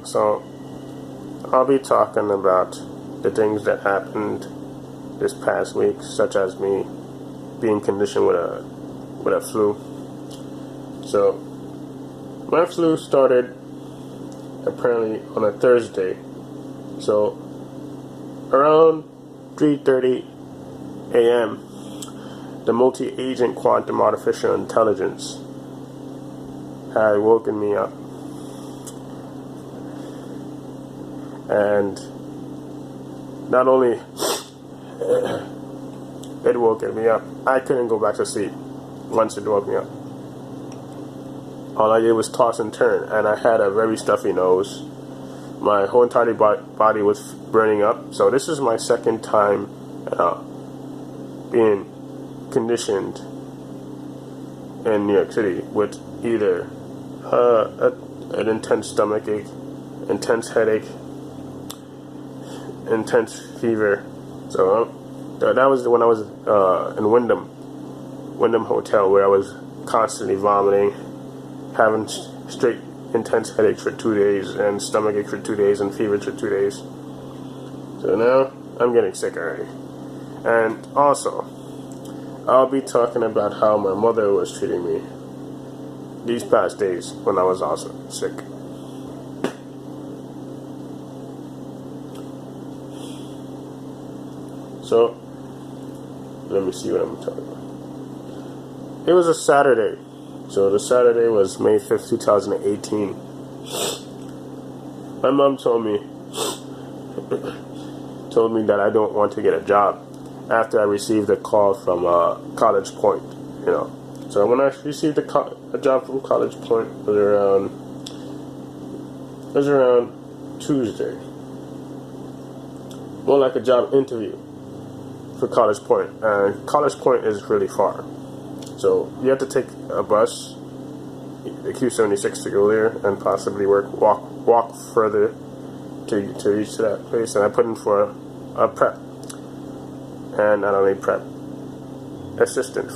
So I'll be talking about the things that happened this past week, such as me being conditioned with a flu. So my flu started apparently on a Thursday. So around 3:30 a.m., the multi-agent quantum artificial intelligence had woken me up. And not only it woke me up, I couldn't go back to sleep once it woke me up. All I did was toss and turn, and I had a very stuffy nose. My whole entire body was burning up. So this is my second time being conditioned in New York City with either an intense stomach ache, intense headache, intense fever. So that was when I was in Wyndham Hotel, where I was constantly vomiting, having straight intense headaches for 2 days, and stomach ache for 2 days, and fever for 2 days. So now I'm getting sick already. And also, I'll be talking about how my mother was treating me these past days when I was also sick. So, let me see what I'm talking about. It was a Saturday. So the Saturday was May 5th, 2018. My mom told me that I don't want to get a job after I received a call from College Point, So when I received a job from College Point, it was around Tuesday. More like a job interview for College Point. And College Point is really far. So you have to take a bus, the Q76, to go there, and possibly walk further to reach to that place. And I put in for a prep, and not only prep,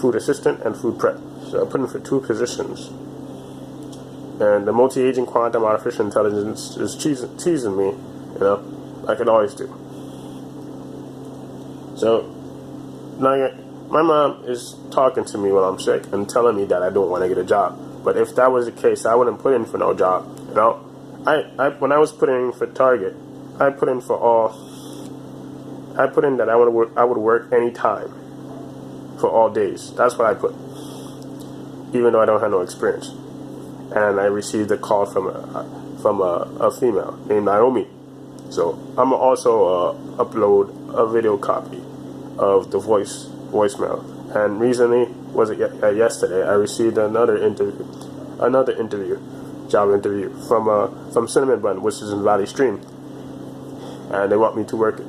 food assistant, and food prep. So I put in for 2 positions. And the multi-agent quantum artificial intelligence is teasing me, like it always do. So now my mom is talking to me while I'm sick and telling me that I don't want to get a job. But if that was the case, I wouldn't put in for no job. When I was putting in for Target, I put in that I would work any time for all days. That's what I put, even though I don't have no experience. And I received a call from a female named Naomi. So I'm also upload a video copy of the voicemail. And recently, was it yesterday, I received another job interview from Cinnamon Bun, which is in Valley Stream. And they want me to work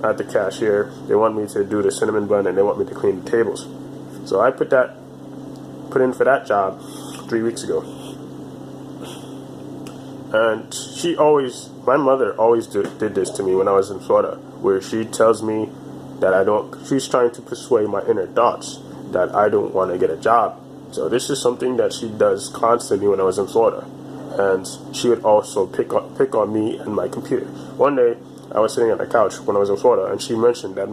at the cashier. They want me to do the cinnamon bun, and they want me to clean the tables. So I put in for that job 3 weeks ago. And my mother always did this to me when I was in Florida, where she tells me that she's trying to persuade my inner thoughts that I don't want to get a job. So this is something that she does constantly when I was in Florida. And she would also pick on me and my computer. One day, I was sitting on the couch when I was in Florida, and she mentioned that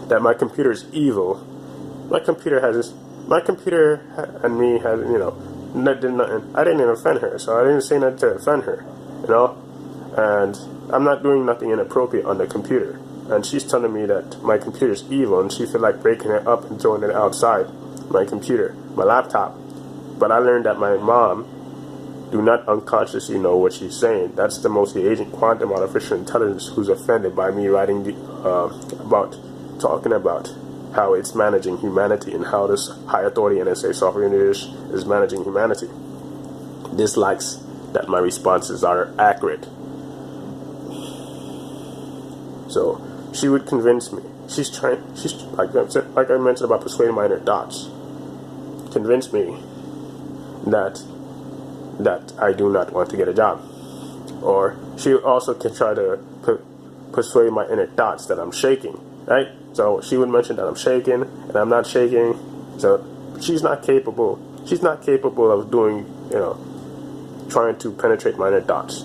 that my computer is evil. My computer and me has, did nothing. I didn't even offend her, so I didn't say nothing to offend her, And I'm not doing nothing inappropriate on the computer. And she's telling me that my computer is evil, and she feel like breaking it up and throwing it outside my computer, my laptop. But I learned that my mom do not unconsciously know what she's saying. That's the multi-agent quantum artificial intelligence who's offended by me writing talking about how it's managing humanity and how this high authority NSA software engineers is managing humanity. Dislikes that my responses are accurate. So she would convince me. She's like I mentioned about persuading my inner thoughts. Convince me that I do not want to get a job. Or she also can try to persuade my inner thoughts that I'm shaking, right? So she would mention that I'm shaking, and I'm not shaking. So she's not capable of doing, trying to penetrate my inner thoughts.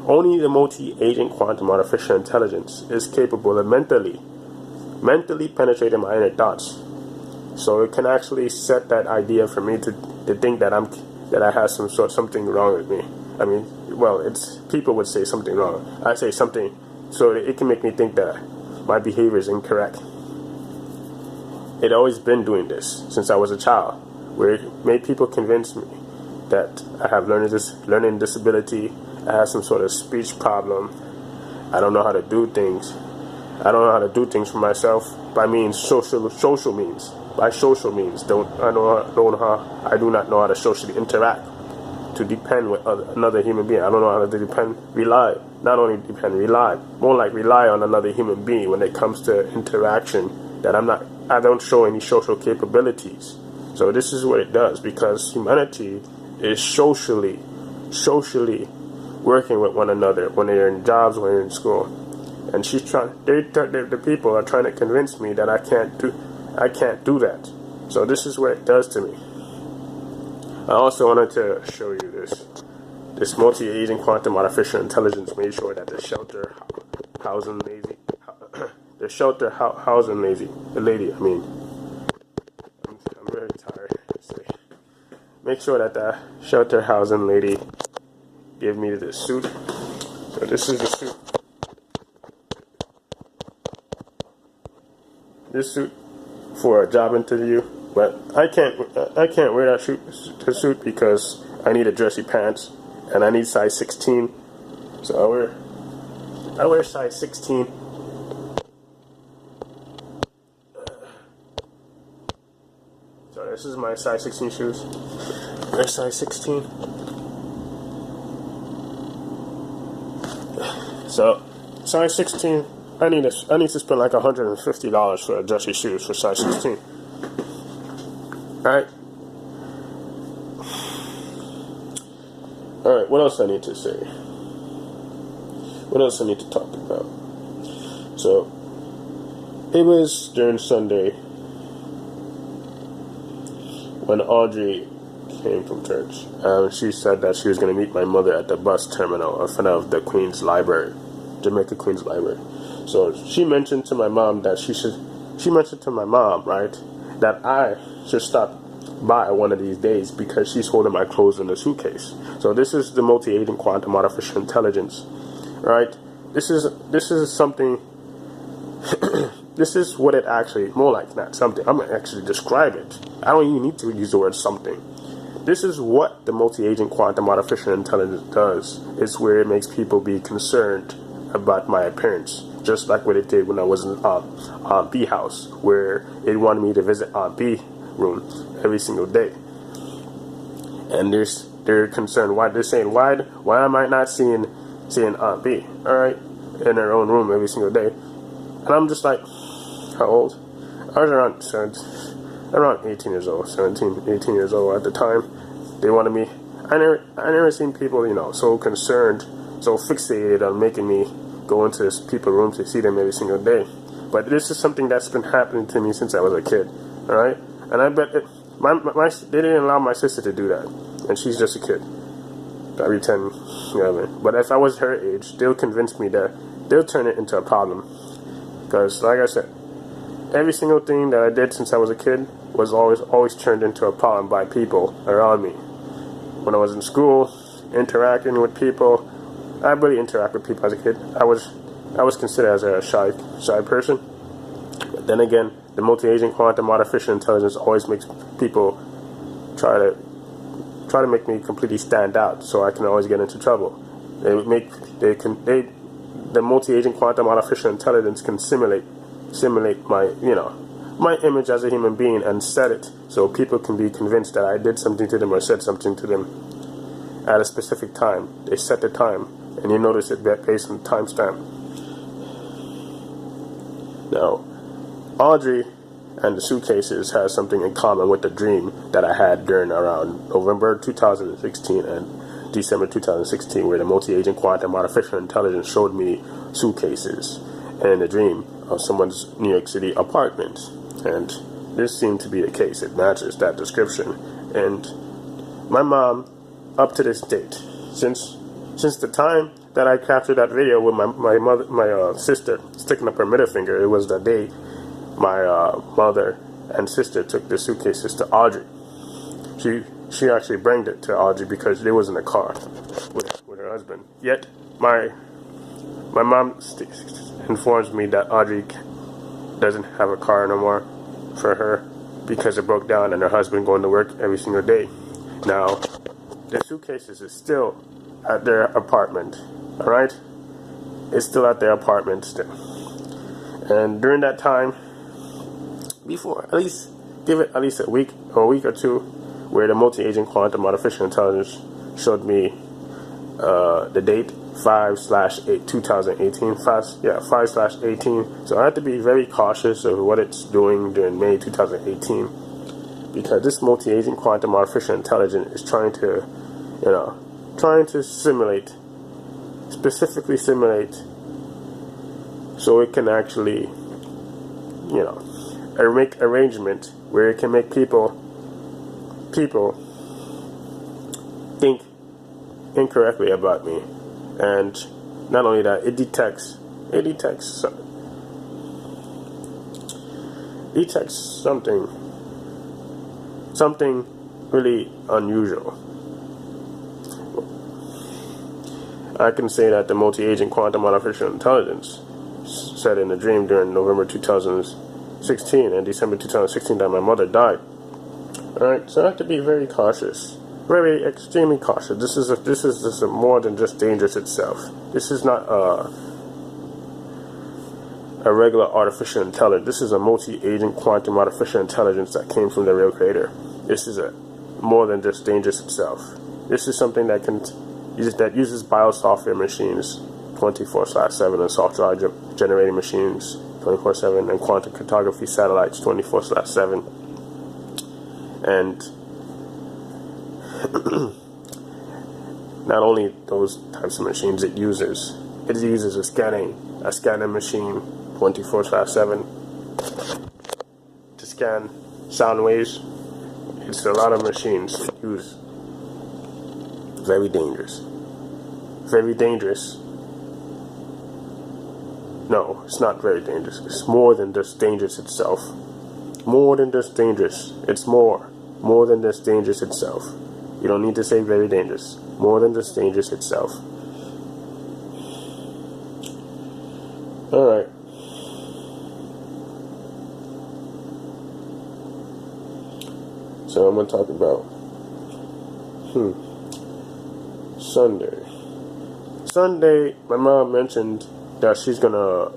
Only the multi-agent quantum artificial intelligence is capable of mentally penetrating my inner thoughts. So it can actually set that idea for me to think that I have something wrong with me. I mean, well, it's people would say something wrong. I say something, so it can make me think that my behavior is incorrect. It always been doing this since I was a child, where it made people convince me that I have learning disability. I have some sort of speech problem. I don't know how to do things. I don't know how to do things for myself by means social means. By social means, I do not know how to socially interact, to depend with another human being. I don't know how to rely on another human being when it comes to interaction. That I don't show any social capabilities. So this is what it does, because humanity is socially working with one another when they're in jobs, when they're in school. And the people are trying to convince me that I can't do that. So this is what it does to me. I also wanted to show you this multi-agent quantum artificial intelligence made sure that the shelter housing lady, I'm very tired. Make sure that the shelter housing lady gave me the suit. So this is the suit. This suit for a job interview, but I can't wear that suit because I need a dressy pants and I need size 16. So I wear size 16. So this is my size 16 shoes. They're size 16. So size 16. I need to spend like $150 for a dressy shoes for size 16. Alright. Alright, what else I need to say? What else I need to talk about? So, it was during Sunday when Audrey came from church. She said that she was going to meet my mother at the bus terminal in front of the Queen's Library, Jamaica Queen's Library. So she mentioned to my mom that that I should stop by one of these days because she's holding my clothes in a suitcase. So this is the multi-agent quantum artificial intelligence, right? This is something. This is what it actually, more like not something. I'm gonna actually describe it. I don't even need to use the word something. This is what the multi-agent quantum artificial intelligence does. It's where it makes people be concerned about my appearance. Just like what it did when I was in Aunt B house, where it wanted me to visit Aunt B room every single day. And they're concerned. They're saying, why am I not seeing Aunt B? All right, in her own room every single day. And I'm just like, how old? I was around 18 years old, 17, 18 years old at the time. They wanted me. I never seen people, so concerned, so fixated on making me go into this people's room to see them every single day. But this is something that's been happening to me since I was a kid, all right? And I bet they didn't allow my sister to do that, and she's just a kid, probably 10, 11. But if I was her age, they'll convince me that they'll turn it into a problem. Because, like I said, every single thing that I did since I was a kid was always turned into a problem by people around me. When I was in school, interacting with people, I really interact with people as a kid. I was considered as a shy person. But then again, the multi-agent quantum artificial intelligence always makes people try to make me completely stand out, so I can always get into trouble. The multi-agent quantum artificial intelligence can simulate my my image as a human being and set it so people can be convinced that I did something to them or said something to them at a specific time. They set the time, and you notice it based on the timestamp. Now, Audrey and the suitcases has something in common with the dream that I had during around November 2016 and December 2016, where the multi-agent quantum artificial intelligence showed me suitcases in the dream of someone's New York City apartment. And this seemed to be the case. It matches that description. And my mom, up to this date, since the time that I captured that video with my sister sticking up her middle finger, it was the day my mother and sister took the suitcases to Audrey. She actually brought it to Audrey because they was in a car with her husband. Yet my mom informs me that Audrey doesn't have a car no more for her because it broke down and her husband going to work every single day. Now, the suitcases is still at their apartment, alright? It's still at their apartment still. And during that time, before, give it at least a week or two, where the multi-agent quantum artificial intelligence showed me the date 5/8/2018, 5/18. So I have to be very cautious of what it's doing during May 2018, because this multi-agent quantum artificial intelligence is trying to specifically simulate, so it can actually, make arrangement where it can make people think incorrectly about me. And not only that, it detects something really unusual. I can say that the multi-agent quantum artificial intelligence said in a dream during November 2016 and December 2016 that my mother died. Alright, so I have to be very cautious. Very extremely cautious. This is more than just dangerous itself. This is not a regular artificial intelligence. This is a multi-agent quantum artificial intelligence that came from the real creator. This is more than just dangerous itself. This is something that uses biosoftware machines 24/7 and software generating machines 24/7 and quantum cryptography satellites 24/7. And not only those types of machines it uses a scanning machine 24/7 to scan sound waves. It's a lot of machines use. Very dangerous. Very dangerous. No, it's not very dangerous. It's more than just dangerous itself. More than just dangerous. It's more than just dangerous itself. You don't need to say very dangerous. More than just dangerous itself. Alright. So I'm going to talk about Sunday, my mom mentioned that she's gonna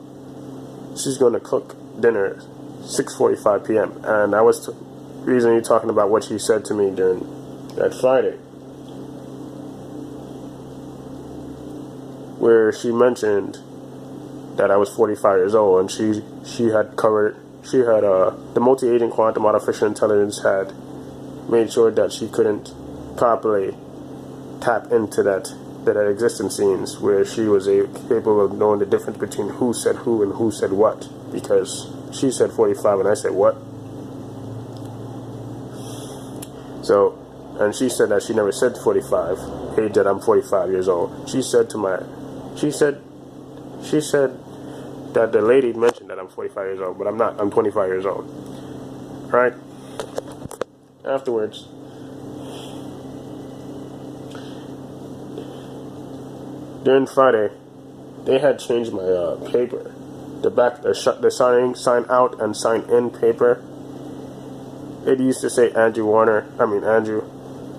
cook dinner 6:45 p.m. and I was recently talking about what she said to me during that Friday, where she mentioned that I was 45 years old, and the multi-agent quantum artificial intelligence had made sure that she couldn't properly tap into that existence scenes where she was capable of knowing the difference between who said who and who said what, because she said 45 and I said what. So, and she said that she never said 45, hey, that I'm 45 years old. She said that the lady mentioned that I'm 45 years old, but I'm not. I'm 25 years old. Right? Afterwards, during Friday, they had changed my paper. The sign out and sign in paper. It used to say Andrew Warner. Andrew.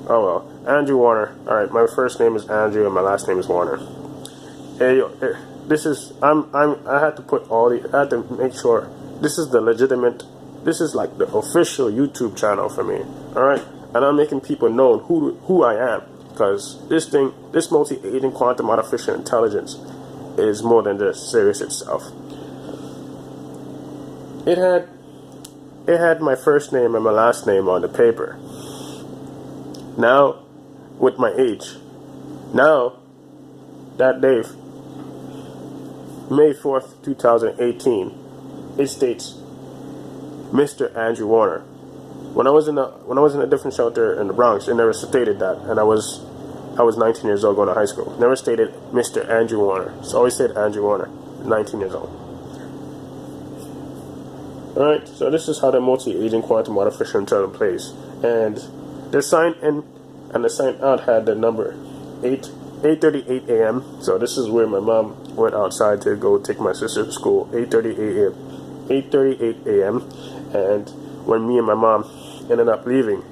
Oh well, Andrew Warner. All right, my first name is Andrew and my last name is Warner. Hey, this is I had to make sure this is the legitimate. This is like the official YouTube channel for me. All right, and I'm making people know who I am, because this multi-agent quantum artificial intelligence is more than just serious itself. It had my first name and my last name on the paper. Now, with my age, now, that day, May 4th, 2018, it states, Mr. Andrew Warner. When I was in a different shelter in the Bronx, it never stated that, and I was I was 19 years old going to high school. Never stated Mr. Andrew Warner. It's always said Andrew Warner, 19 years old. Alright, so this is how the multi-agent quantum artificial intelligence plays. And the sign in and the sign out had the number 8:38 a.m. So this is where my mom went outside to go take my sister to school. 8:38 a.m. And when me and my mom ended up leaving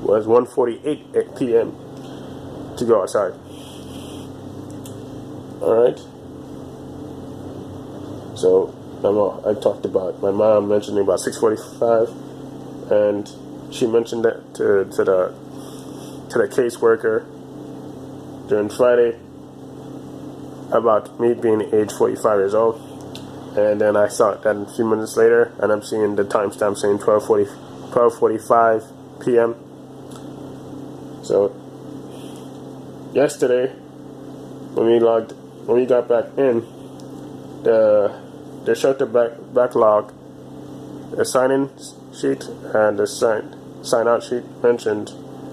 was 1:48 p.m. to go outside. Alright. So I talked about my mom mentioning about 6:45, and she mentioned that to the caseworker during Friday about me being age 45 years old. And then I saw it then a few minutes later, and I'm seeing the timestamp saying 12:45 p.m. So yesterday, when we got back in, the shelter backlog, the sign-in sheet and the sign-out sheet mentioned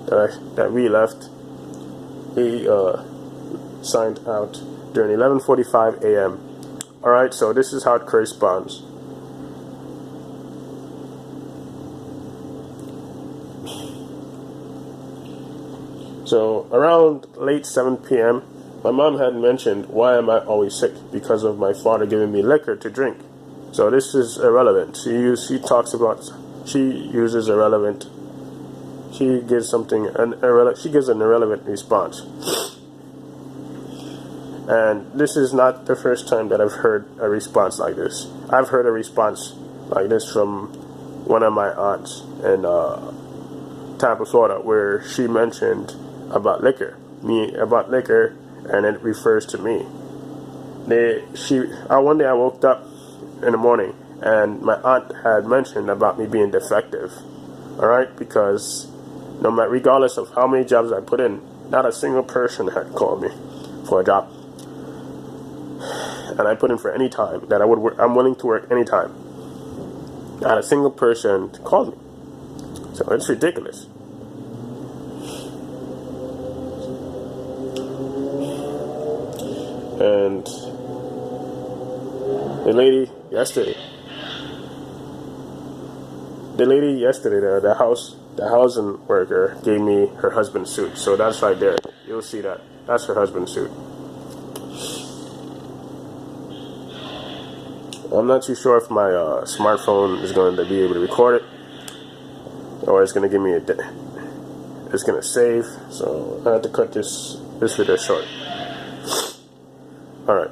that we left. He signed out during 11:45 a.m. Alright, so this is how it corresponds. So around late 7 p.m., my mom had mentioned, why am I always sick? Because of my father giving me liquor to drink. So this is irrelevant. She gives irrelevant. She gives an irrelevant response. And this is not the first time that I've heard a response like this. I've heard a response like this from one of my aunts in Tampa, Florida, where she mentioned about liquor, and it refers to me. One day I woke up in the morning, and my aunt had mentioned about me being defective. All right, because regardless of how many jobs I put in, not a single person had called me for a job. And I put in for any time that I would work. I'm willing to work any time. Not a single person called me. So it's ridiculous. And the lady yesterday, the housing worker gave me her husband's suit. So that's right there. You'll see that. That's her husband's suit. I'm not too sure if my smartphone is going to be able to record it, or it's going to give me it's going to save. So I have to cut this video short. All right.